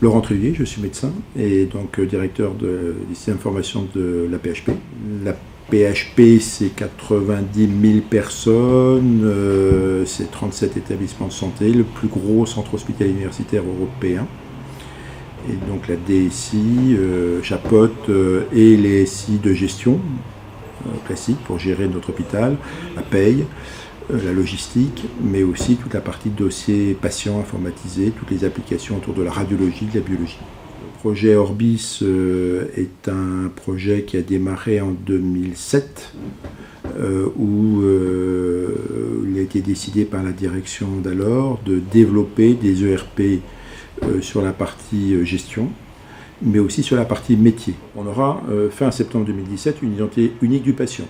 Laurent Truvier, je suis médecin et donc directeur du système d'information de la PHP. La PHP, c'est 90 000 personnes, c'est 37 établissements de santé, le plus gros centre hospitalier universitaire européen. Et donc la DSI chapeaute et les SI de gestion classique pour gérer notre hôpital, la paye, la logistique, mais aussi toute la partie dossier patient informatisé, toutes les applications autour de la radiologie, de la biologie. Le projet Orbis est un projet qui a démarré en 2007, où il a été décidé par la direction d'alors de développer des ERP sur la partie gestion, mais aussi sur la partie métier. On aura, fin septembre 2017, une identité unique du patient.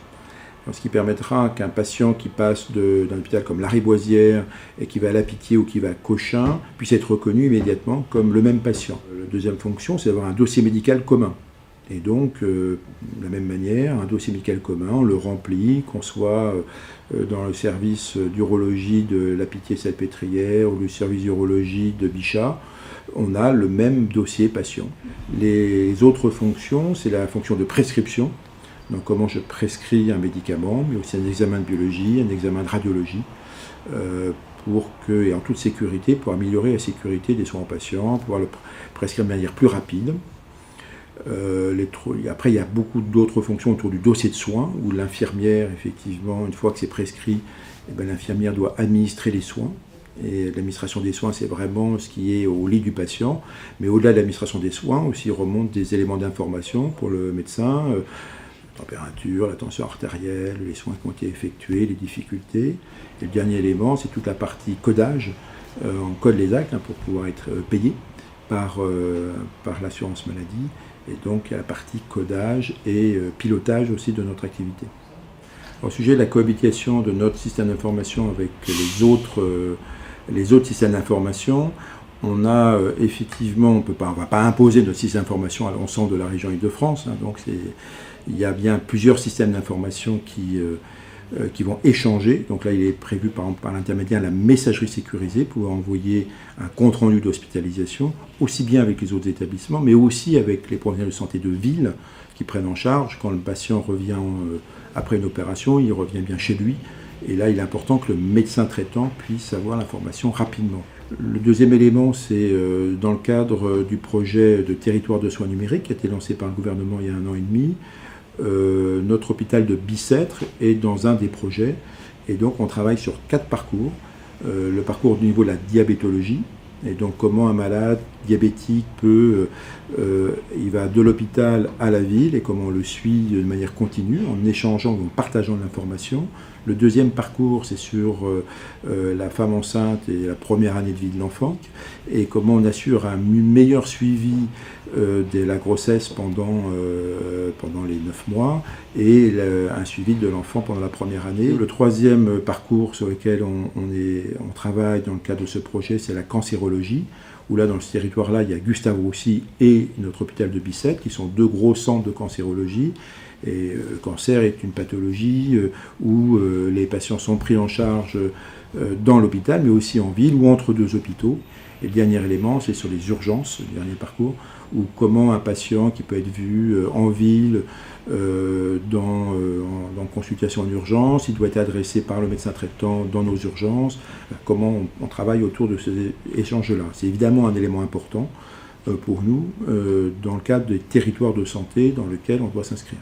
Ce qui permettra qu'un patient qui passe d'un hôpital comme Lariboisière et qui va à La Pitié ou qui va à Cochin puisse être reconnu immédiatement comme le même patient. La deuxième fonction, c'est d'avoir un dossier médical commun. Et donc, de la même manière, un dossier médical commun, on le remplit, qu'on soit dans le service d'urologie de La Pitié-Salpêtrière ou le service d'urologie de Bichat, on a le même dossier patient. Les autres fonctions, c'est la fonction de prescription. Donc comment je prescris un médicament, mais aussi un examen de biologie, un examen de radiologie, et en toute sécurité, pour améliorer la sécurité des soins aux patients, pouvoir le prescrire de manière plus rapide. Après, il y a beaucoup d'autres fonctions autour du dossier de soins, où l'infirmière, effectivement, une fois que c'est prescrit, l'infirmière doit administrer les soins. Et l'administration des soins, c'est vraiment ce qui est au lit du patient. Mais au-delà de l'administration des soins, aussi remontent des éléments d'information pour le médecin, la température, la tension artérielle, les soins qui ont été effectués, les difficultés. Et le dernier élément, c'est toute la partie codage. On code les actes pour pouvoir être payé par l'assurance maladie. Et donc, il y a la partie codage et pilotage aussi de notre activité. Au sujet de la cohabitation de notre système d'information avec les autres systèmes d'information, on a effectivement, on ne va pas imposer notre système d'information à l'ensemble de la région Île-de-France. Donc il y a bien plusieurs systèmes d'information qui vont échanger. Donc là, il est prévu par exemple par l'intermédiaire de la messagerie sécurisée pour envoyer un compte-rendu d'hospitalisation, aussi bien avec les autres établissements, mais aussi avec les professionnels de santé de ville qui prennent en charge. Quand le patient revient après une opération, il revient bien chez lui. Et là, il est important que le médecin traitant puisse avoir l'information rapidement. Le deuxième élément, c'est dans le cadre du projet de territoire de soins numériques qui a été lancé par le gouvernement il y a 1 an et demi. Notre hôpital de Bicêtre est dans un des projets. Et donc, on travaille sur 4 parcours. Le parcours au niveau de la diabétologie. Et donc, comment un malade diabétique il va de l'hôpital à la ville et comment on le suit de manière continue en échangeant, en partageant de l'information. Le deuxième parcours, c'est sur la femme enceinte et la première année de vie de l'enfant et comment on assure un meilleur suivi de la grossesse pendant les 9 mois et un suivi de l'enfant pendant la première année. Le troisième parcours sur lequel on travaille dans le cadre de ce projet, c'est la cancérologie, où là, dans ce territoire-là, il y a Gustave Roussy et notre hôpital de Bicêtre, qui sont 2 gros centres de cancérologie. Et le cancer est une pathologie où les patients sont pris en charge dans l'hôpital, mais aussi en ville ou entre 2 hôpitaux. Et le dernier élément, c'est sur les urgences, le dernier parcours, où comment un patient qui peut être vu en ville, dans consultation en urgence, il doit être adressé par le médecin traitant dans nos urgences, comment on travaille autour de ces échanges-là. C'est évidemment un élément important pour nous dans le cadre des territoires de santé dans lesquels on doit s'inscrire.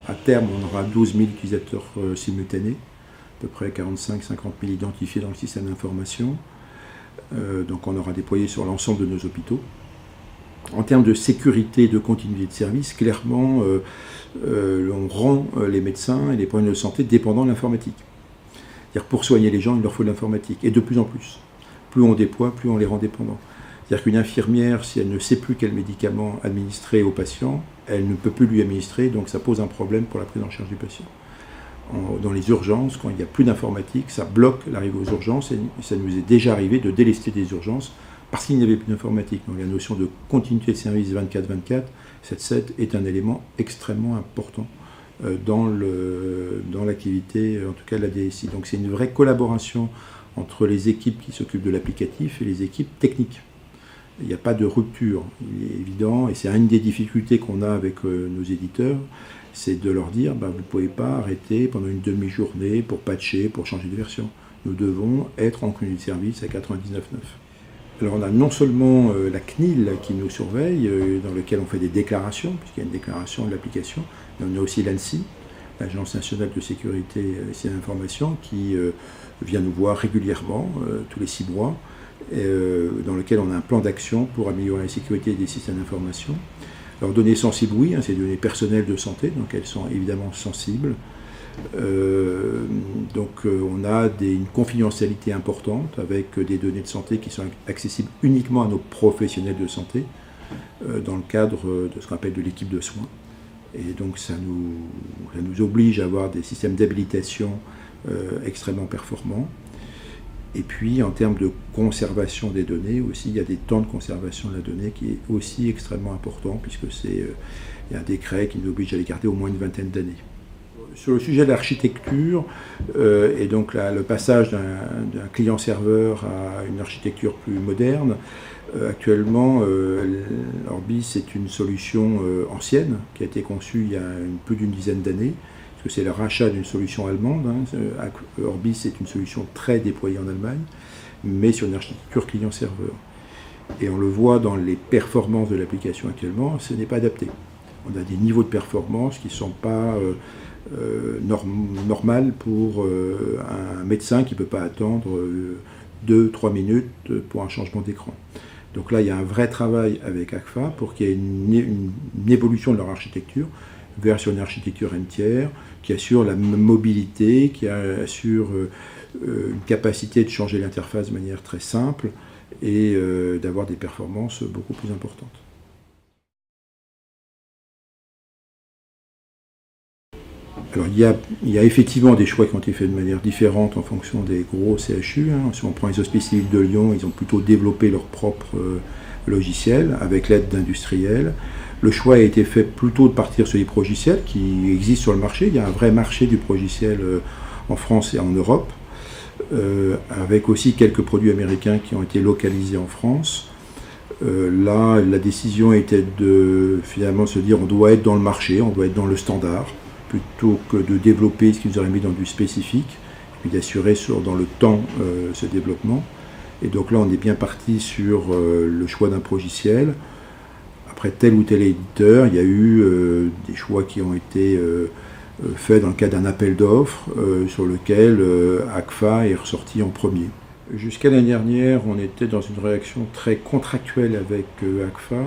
À terme, on aura 12 000 utilisateurs simultanés, à peu près 45 000 à 50 000 identifiés dans le système d'information. Donc on aura déployé sur l'ensemble de nos hôpitaux. En termes de sécurité et de continuité de service, clairement, on rend les médecins et les professionnels de santé dépendants de l'informatique. C'est-à-dire pour soigner les gens, il leur faut de l'informatique, et de plus en plus. Plus on déploie, plus on les rend dépendants. C'est-à-dire qu'une infirmière, si elle ne sait plus quel médicament administrer au patient, elle ne peut plus lui administrer, donc ça pose un problème pour la prise en charge du patient. Dans les urgences, quand il n'y a plus d'informatique, ça bloque l'arrivée aux urgences, et ça nous est déjà arrivé de délester des urgences parce qu'il n'y avait plus d'informatique. Donc la notion de continuité de service 24/24, 7/7 est un élément extrêmement important dans l'activité, en tout cas de la DSI. Donc c'est une vraie collaboration entre les équipes qui s'occupent de l'applicatif et les équipes techniques. Il n'y a pas de rupture, il est évident, et c'est une des difficultés qu'on a avec nos éditeurs, c'est de leur dire vous ne pouvez pas arrêter pendant une demi-journée pour patcher, pour changer de version. Nous devons être en continuité de service à 99.9. Alors on a non seulement la CNIL qui nous surveille, dans lequel on fait des déclarations, puisqu'il y a une déclaration de l'application, mais on a aussi l'ANSSI, l'Agence nationale de sécurité et systèmes d'information, qui vient nous voir régulièrement, tous les 6 mois, dans lequel on a un plan d'action pour améliorer la sécurité des systèmes d'information. Alors données sensibles, oui, c'est des données personnelles de santé, donc elles sont évidemment sensibles. On a une confidentialité importante avec des données de santé qui sont accessibles uniquement à nos professionnels de santé dans le cadre de ce qu'on appelle de l'équipe de soins. Et donc ça nous oblige à avoir des systèmes d'habilitation extrêmement performants. Et puis en termes de conservation des données aussi, il y a des temps de conservation de la donnée qui est aussi extrêmement important, puisque il y a un décret qui nous oblige à les garder au moins une vingtaine d'années. Sur le sujet de l'architecture, et donc le passage d'un client-serveur à une architecture plus moderne, actuellement, Orbis est une solution ancienne qui a été conçue il y a plus d'une dizaine d'années, parce que c'est le rachat d'une solution allemande. Orbis est une solution très déployée en Allemagne, mais sur une architecture client-serveur. Et on le voit dans les performances de l'application actuellement, ce n'est pas adapté. On a des niveaux de performance qui ne sont pas normal pour un médecin qui ne peut pas attendre 2-3 minutes pour un changement d'écran. Donc là, il y a un vrai travail avec ACFA pour qu'il y ait une évolution de leur architecture vers une architecture entière qui assure la mobilité, qui assure une capacité de changer l'interface de manière très simple et d'avoir des performances beaucoup plus importantes. Alors il y a effectivement des choix qui ont été faits de manière différente en fonction des gros CHU. Si on prend les hospices civils de Lyon, ils ont plutôt développé leur propre logiciel avec l'aide d'industriels. Le choix a été fait plutôt de partir sur les progiciels qui existent sur le marché. Il y a un vrai marché du progiciel en France et en Europe, avec aussi quelques produits américains qui ont été localisés en France. Là, la décision était de finalement se dire on doit être dans le marché, on doit être dans le standard, plutôt que de développer ce qui nous aurait mis dans du spécifique, puis d'assurer dans le temps ce développement. Et donc là, on est bien parti sur le choix d'un progiciel. Après tel ou tel éditeur, il y a eu des choix qui ont été faits dans le cadre d'un appel d'offres sur lequel ACFA est ressorti en premier. Jusqu'à l'année dernière, on était dans une réaction très contractuelle avec ACFA.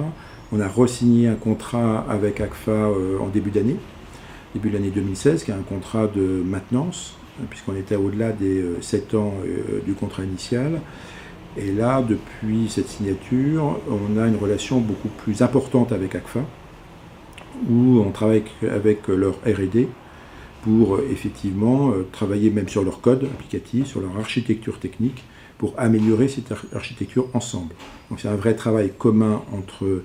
On a re-signé un contrat avec ACFA en début de l'année 2016, qui est un contrat de maintenance, puisqu'on était au-delà des 7 ans du contrat initial. Et là, depuis cette signature, on a une relation beaucoup plus importante avec ACFA, où on travaille avec leur R&D pour effectivement travailler même sur leur code applicatif, sur leur architecture technique, pour améliorer cette architecture ensemble. Donc c'est un vrai travail commun entre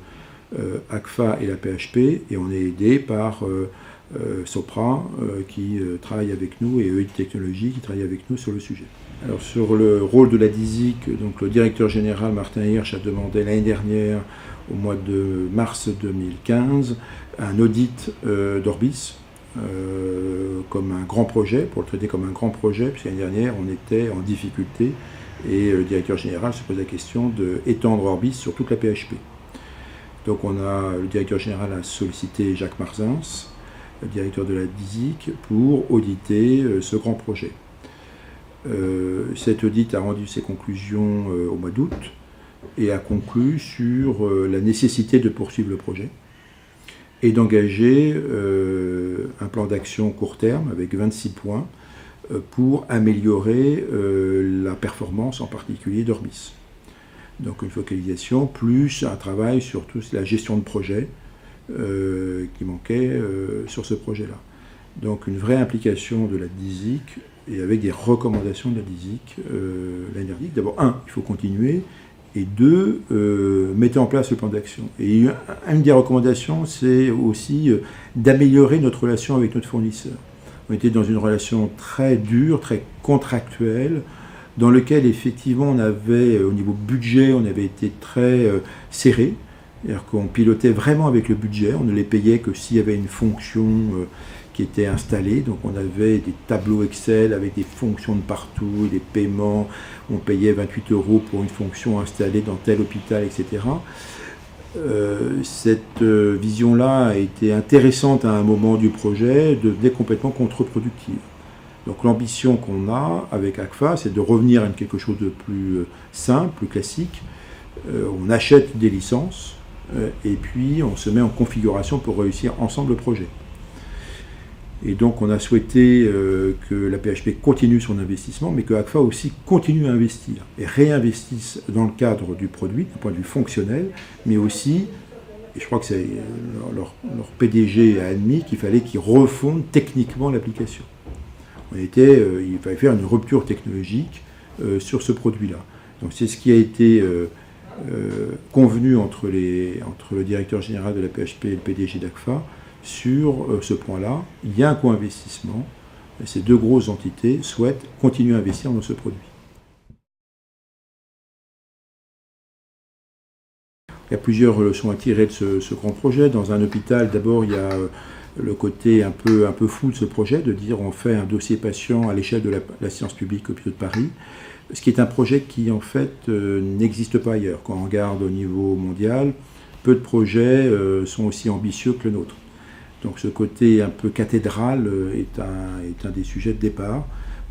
ACFA et la PHP, et on est aidé par Sopra qui travaille avec nous, et EI Technologies qui travaille avec nous sur le sujet. Alors sur le rôle de la DISIC, donc le directeur général Martin Hirsch a demandé l'année dernière, au mois de mars 2015, un audit d'Orbis comme un grand projet, pour le traiter comme un grand projet, puisque l'année dernière on était en difficulté et le directeur général se pose la question d'étendre Orbis sur toute la PHP. Donc le directeur général a sollicité Jacques Marzins, le directeur de la DISIC, pour auditer ce grand projet. Cet audit a rendu ses conclusions au mois d'août et a conclu sur la nécessité de poursuivre le projet et d'engager un plan d'action court terme avec 26 points pour améliorer la performance en particulier d'Orbis. Donc une focalisation plus un travail sur toute la gestion de projet qui manquait sur ce projet-là. Donc une vraie implication de la DISIC et avec des recommandations de la DISIC l'année dernière. D'abord, il faut continuer, et 2, mettez en place le plan d'action. Et une des recommandations, c'est aussi d'améliorer notre relation avec notre fournisseur. On était dans une relation très dure, très contractuelle, dans lequel effectivement on avait, au niveau budget, on avait été très serré. C'est-à-dire qu'on pilotait vraiment avec le budget, on ne les payait que s'il y avait une fonction qui était installée. Donc on avait des tableaux Excel avec des fonctions de partout, des paiements, on payait 28 € pour une fonction installée dans tel hôpital, etc. Cette vision-là a été intéressante à un moment du projet, devenait complètement contre-productive. Donc l'ambition qu'on a avec ACFA, c'est de revenir à quelque chose de plus simple, plus classique. On achète des licences et puis on se met en configuration pour réussir ensemble le projet. Et donc on a souhaité que la PHP continue son investissement, mais que ACFA aussi continue à investir et réinvestisse dans le cadre du produit, d'un point de vue fonctionnel, mais aussi, et je crois que c'est leur PDG a admis qu'il fallait qu'ils refondent techniquement l'application. Il fallait faire une rupture technologique sur ce produit-là. Donc c'est ce qui a été convenu entre le directeur général de la PHP et le PDG d'ACFA sur ce point-là. Il y a un co-investissement. Ces deux grosses entités souhaitent continuer à investir dans ce produit. Il y a plusieurs leçons à tirer de ce grand projet. Dans un hôpital, d'abord, il y a le côté un peu fou de ce projet, de dire on fait un dossier patient à l'échelle de la science publique au Hôpitaux de Paris, ce qui est un projet qui en fait n'existe pas ailleurs. Quand on regarde au niveau mondial, peu de projets sont aussi ambitieux que le nôtre. Donc ce côté un peu cathédral est un des sujets de départ.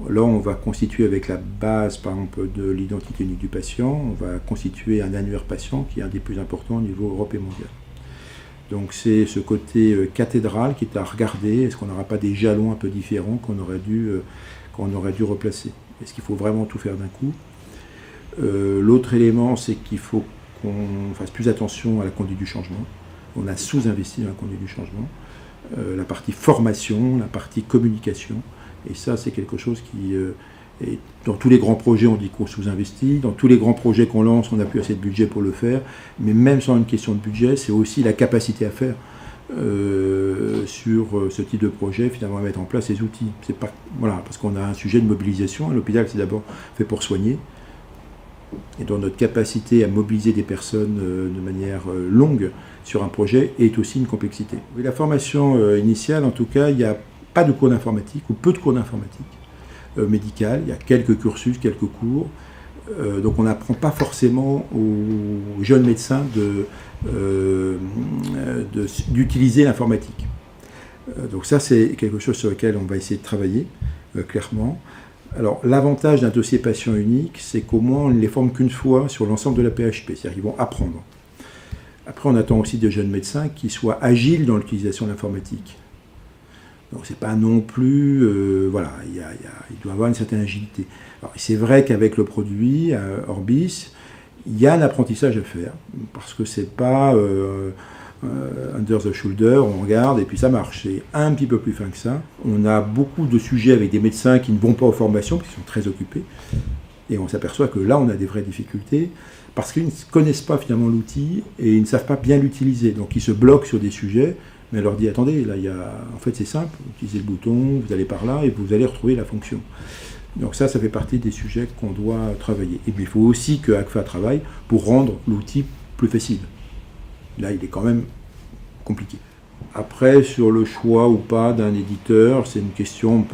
Là, on va constituer avec la base, par exemple, de l'identité unique du patient, on va constituer un annuaire patient qui est un des plus importants au niveau Europe et mondial. Donc c'est ce côté cathédral qui est à regarder. Est-ce qu'on n'aura pas des jalons un peu différents qu'on aurait dû replacer? Est-ce qu'il faut vraiment tout faire d'un coup? L'autre élément, c'est qu'il faut qu'on fasse plus attention à la conduite du changement. On a sous-investi dans la conduite du changement. La partie formation, la partie communication. Et ça, c'est quelque chose qui... dans tous les grands projets, on dit qu'on sous-investit. Dans tous les grands projets qu'on lance, on n'a plus assez de budget pour le faire. Mais même sans une question de budget, c'est aussi la capacité à faire sur ce type de projet, finalement, à mettre en place ces outils. C'est pas, voilà, parce qu'on a un sujet de mobilisation. L'hôpital, c'est d'abord fait pour soigner. Et donc notre capacité à mobiliser des personnes de manière longue sur un projet est aussi une complexité. Et la formation initiale, en tout cas, il n'y a pas de cours d'informatique, ou peu de cours d'informatique médicale. Il y a quelques cursus, quelques cours. Donc on n'apprend pas forcément aux jeunes médecins d'utiliser l'informatique. Donc ça, c'est quelque chose sur lequel on va essayer de travailler, clairement. Alors, l'avantage d'un dossier patient unique, c'est qu'au moins, on ne les forme qu'une fois sur l'ensemble de la PHP, c'est-à-dire qu'ils vont apprendre. Après, on attend aussi des jeunes médecins qui soient agiles dans l'utilisation de l'informatique. Donc, c'est pas non plus... voilà, il doit y avoir une certaine agilité. Alors, c'est vrai qu'avec le produit, Orbis, il y a un apprentissage à faire, parce que c'est pas... under the shoulder, on regarde et puis ça marche. C'est un petit peu plus fin que ça. On a beaucoup de sujets avec des médecins qui ne vont pas aux formations, parce qu'ils sont très occupés. Et on s'aperçoit que là, on a des vraies difficultés, parce qu'ils ne connaissent pas finalement l'outil et ils ne savent pas bien l'utiliser. Donc ils se bloquent sur des sujets, mais on leur dit, attendez, là, en fait c'est simple, vous utilisez le bouton, vous allez par là et vous allez retrouver la fonction. Donc ça fait partie des sujets qu'on doit travailler. Et puis il faut aussi que ACFA travaille pour rendre l'outil plus facile. Là, il est quand même compliqué. Après, sur le choix ou pas d'un éditeur, c'est une question,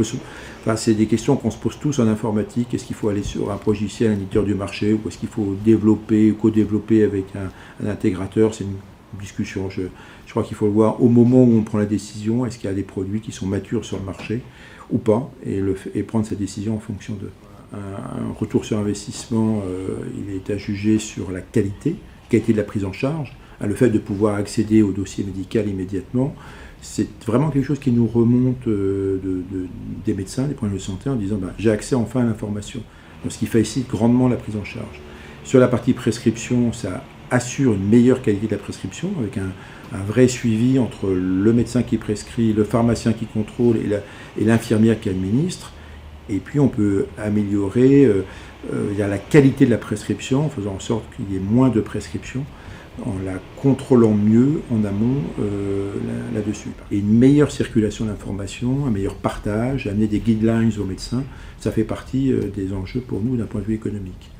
c'est des questions qu'on se pose tous en informatique. Est-ce qu'il faut aller sur un logiciel, un éditeur du marché, ou est-ce qu'il faut développer, co-développer avec un intégrateur? C'est une discussion. Je crois qu'il faut le voir au moment où on prend la décision. Est-ce qu'il y a des produits qui sont matures sur le marché ou pas, et prendre sa décision en fonction de. Un retour sur investissement, il est à juger sur la qualité de la prise en charge. Le fait de pouvoir accéder au dossier médical immédiatement, c'est vraiment quelque chose qui nous remonte des médecins, des problèmes de santé, en disant j'ai accès enfin à l'information. Donc, ce qui facilite grandement la prise en charge. Sur la partie prescription, ça assure une meilleure qualité de la prescription, avec un vrai suivi entre le médecin qui prescrit, le pharmacien qui contrôle et l'infirmière qui administre. Et puis on peut améliorer la qualité de la prescription en faisant en sorte qu'il y ait moins de prescriptions. en la contrôlant mieux en amont là-dessus. Et une meilleure circulation d'informations, un meilleur partage, amener des guidelines aux médecins, ça fait partie des enjeux pour nous d'un point de vue économique.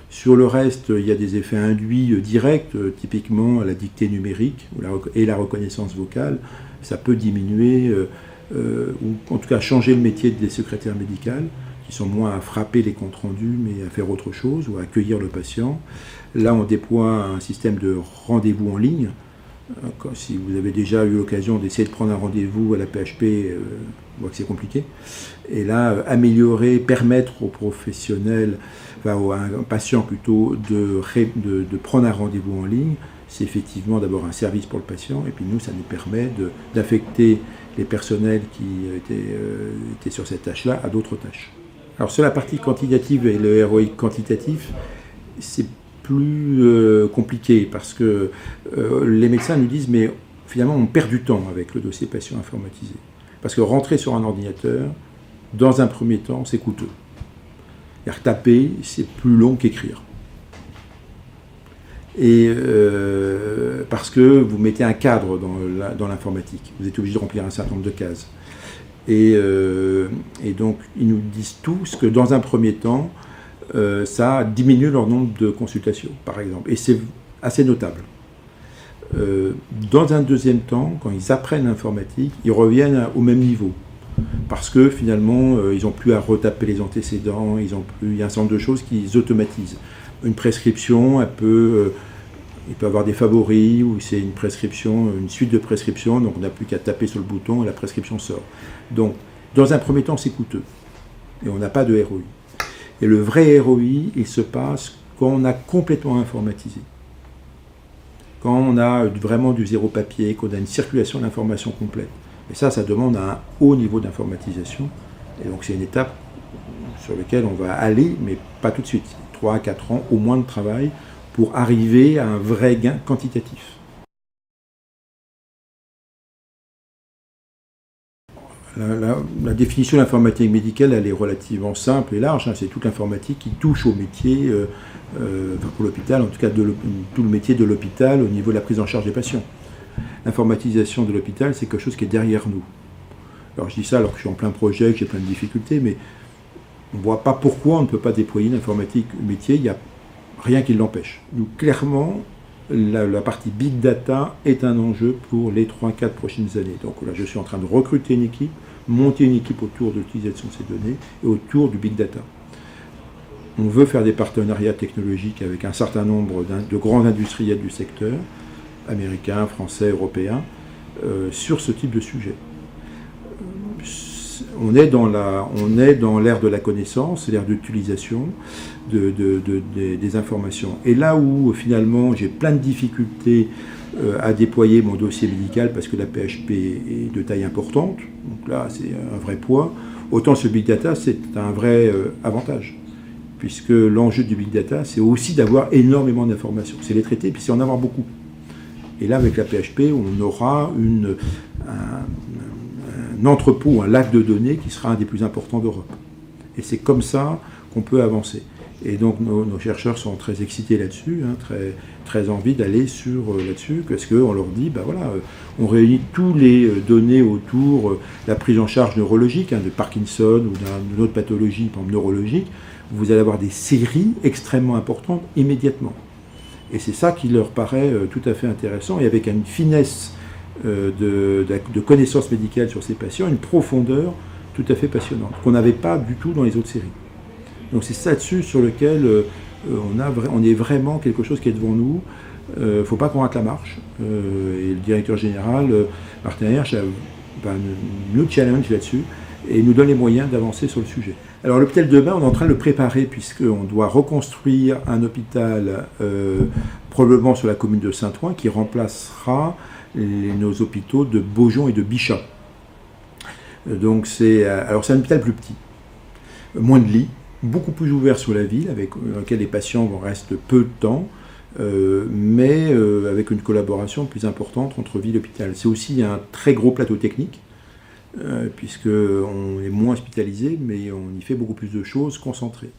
Sur le reste, il y a des effets induits directs, typiquement la dictée numérique et la reconnaissance vocale. Ça peut diminuer, ou en tout cas changer le métier des secrétaires médicales, qui sont moins à frapper les comptes rendus, mais à faire autre chose, ou à accueillir le patient. Là, on déploie un système de rendez-vous en ligne. Si vous avez déjà eu l'occasion d'essayer de prendre un rendez-vous à la PHP, on voit que c'est compliqué. Et là, améliorer, permettre aux professionnels, à un patient plutôt, de prendre un rendez-vous en ligne, c'est effectivement d'abord un service pour le patient, et puis nous, ça nous permet d'affecter les personnels qui étaient sur cette tâche-là à d'autres tâches. Alors sur la partie quantitative et le ROI quantitatif, c'est plus compliqué parce que les médecins nous disent mais finalement on perd du temps avec le dossier patient informatisé. Parce que rentrer sur un ordinateur, dans un premier temps, c'est coûteux. Taper, c'est plus long qu'écrire. Et parce que vous mettez un cadre dans l'informatique, vous êtes obligé de remplir un certain nombre de cases. Et donc, ils nous disent tous que dans un premier temps, ça diminue leur nombre de consultations, par exemple. Et c'est assez notable. Dans un deuxième temps, quand ils apprennent l'informatique, ils reviennent au même niveau. Parce que finalement, ils n'ont plus à retaper les antécédents, il y a un certain nombre de choses qu'ils automatisent. Une prescription, il peut avoir des favoris, ou c'est une prescription, une suite de prescriptions, donc on n'a plus qu'à taper sur le bouton et la prescription sort. Donc, dans un premier temps, c'est coûteux. Et on n'a pas de ROI. Et le vrai ROI, il se passe quand on a complètement informatisé. Quand on a vraiment du zéro papier, qu'on a une circulation d'informations complète. Et ça demande un haut niveau d'informatisation. Et donc c'est une étape sur laquelle on va aller, mais pas tout de suite. 3 à 4 ans au moins de travail pour arriver à un vrai gain quantitatif. La définition de l'informatique médicale, elle est relativement simple et large. C'est toute l'informatique qui touche au métier, pour l'hôpital, en tout cas tout le métier de l'hôpital au niveau de la prise en charge des patients. L'informatisation de l'hôpital, c'est quelque chose qui est derrière nous. Alors je dis ça alors que je suis en plein projet, que j'ai plein de difficultés, mais on ne voit pas pourquoi on ne peut pas déployer l'informatique métier, il n'y a rien qui l'empêche. Donc clairement, la partie Big Data est un enjeu pour les 3-4 prochaines années. Donc là, je suis en train de recruter une équipe, monter une équipe autour de l'utilisation de ces données et autour du Big Data. On veut faire des partenariats technologiques avec un certain nombre de grands industriels du secteur, américains, français, européens, sur ce type de sujet. On est dans l'ère de la connaissance, l'ère d'utilisation des informations. Et là où finalement j'ai plein de difficultés à déployer mon dossier médical parce que la PHP est de taille importante, donc là c'est un vrai poids, autant ce Big Data c'est un vrai avantage. Puisque l'enjeu du Big Data c'est aussi d'avoir énormément d'informations, c'est les traiter puis c'est en avoir beaucoup. Et là avec la PHP on aura un entrepôt, un lac de données qui sera un des plus importants d'Europe. Et c'est comme ça qu'on peut avancer. Et donc nos chercheurs sont très excités là-dessus, très, très envie d'aller là-dessus, parce qu'on leur dit, on réunit tous les données autour de la prise en charge neurologique, de Parkinson ou d'une autre pathologie, par exemple neurologique, vous allez avoir des séries extrêmement importantes immédiatement. Et c'est ça qui leur paraît tout à fait intéressant, et avec une finesse de connaissances médicales sur ces patients, une profondeur tout à fait passionnante, qu'on n'avait pas du tout dans les autres séries. Donc c'est ça dessus sur lequel on est vraiment quelque chose qui est devant nous. Il ne faut pas qu'on rate la marche. Et le directeur général, Martin Hersch, nous challenge là-dessus et nous donne les moyens d'avancer sur le sujet. Alors l'hôpital de demain, on est en train de le préparer puisqu'on doit reconstruire un hôpital probablement sur la commune de Saint-Ouen qui remplacera nos hôpitaux de Beaujon et de Bichat. Donc c'est un hôpital plus petit, moins de lits, beaucoup plus ouvert sur la ville, avec lequel les patients restent peu de temps, mais avec une collaboration plus importante entre ville et hôpital. C'est aussi un très gros plateau technique, puisqu'on est moins hospitalisé, mais on y fait beaucoup plus de choses concentrées.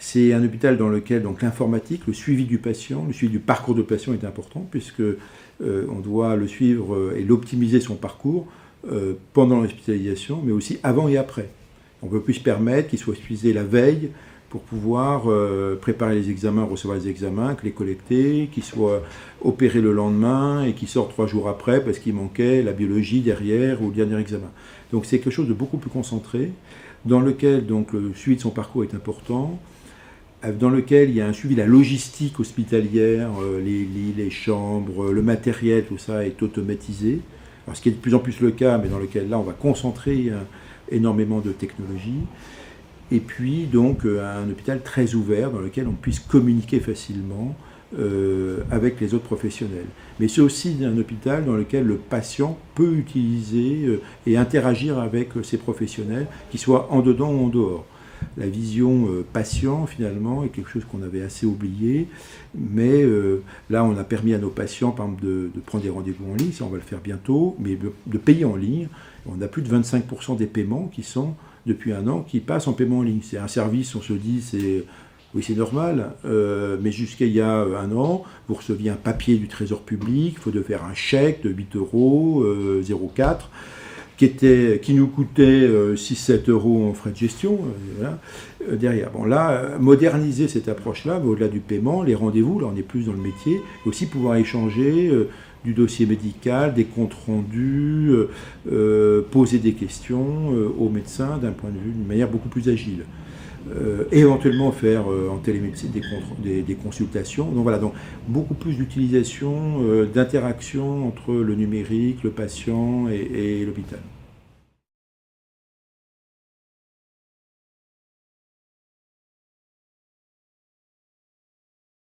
C'est un hôpital dans lequel donc l'informatique, le suivi du patient, le suivi du parcours de patient est important, puisque on doit le suivre et l'optimiser son parcours pendant l'hospitalisation, mais aussi avant et après. On ne peut plus se permettre qu'il soit hospitalisé la veille pour pouvoir préparer les examens, recevoir les examens, que les collecter, qu'il soit opéré le lendemain et qu'il sort 3 jours après parce qu'il manquait la biologie derrière ou le dernier examen. Donc c'est quelque chose de beaucoup plus concentré, dans lequel donc, le suivi de son parcours est important, dans lequel il y a un suivi de la logistique hospitalière, les lits, les chambres, le matériel, tout ça est automatisé. Alors, ce qui est de plus en plus le cas, mais dans lequel là on va concentrer énormément de technologie. Et puis donc un hôpital très ouvert dans lequel on puisse communiquer facilement avec les autres professionnels. Mais c'est aussi un hôpital dans lequel le patient peut utiliser et interagir avec ces professionnels, qu'ils soient en dedans ou en dehors. La vision patient, finalement, est quelque chose qu'on avait assez oublié, mais là, on a permis à nos patients, par exemple, de prendre des rendez-vous en ligne, ça on va le faire bientôt, mais de payer en ligne. On a plus de 25% des paiements qui sont, depuis 1 an, qui passent en paiement en ligne. C'est un service, on se dit, oui, c'est normal, mais jusqu'à il y a 1 an, vous receviez un papier du Trésor public, il faut de faire un chèque de 8 euros, 0,4 qui nous coûtait 6-7 euros en frais de gestion voilà, derrière. Bon, là, moderniser cette approche-là, au-delà du paiement, les rendez-vous, là on est plus dans le métier, aussi pouvoir échanger du dossier médical, des comptes rendus, poser des questions aux médecins d'un point de vue, d'une manière beaucoup plus agile. Éventuellement faire en télémédecine des consultations. Donc voilà, donc beaucoup plus d'utilisation, d'interaction entre le numérique, le patient et l'hôpital.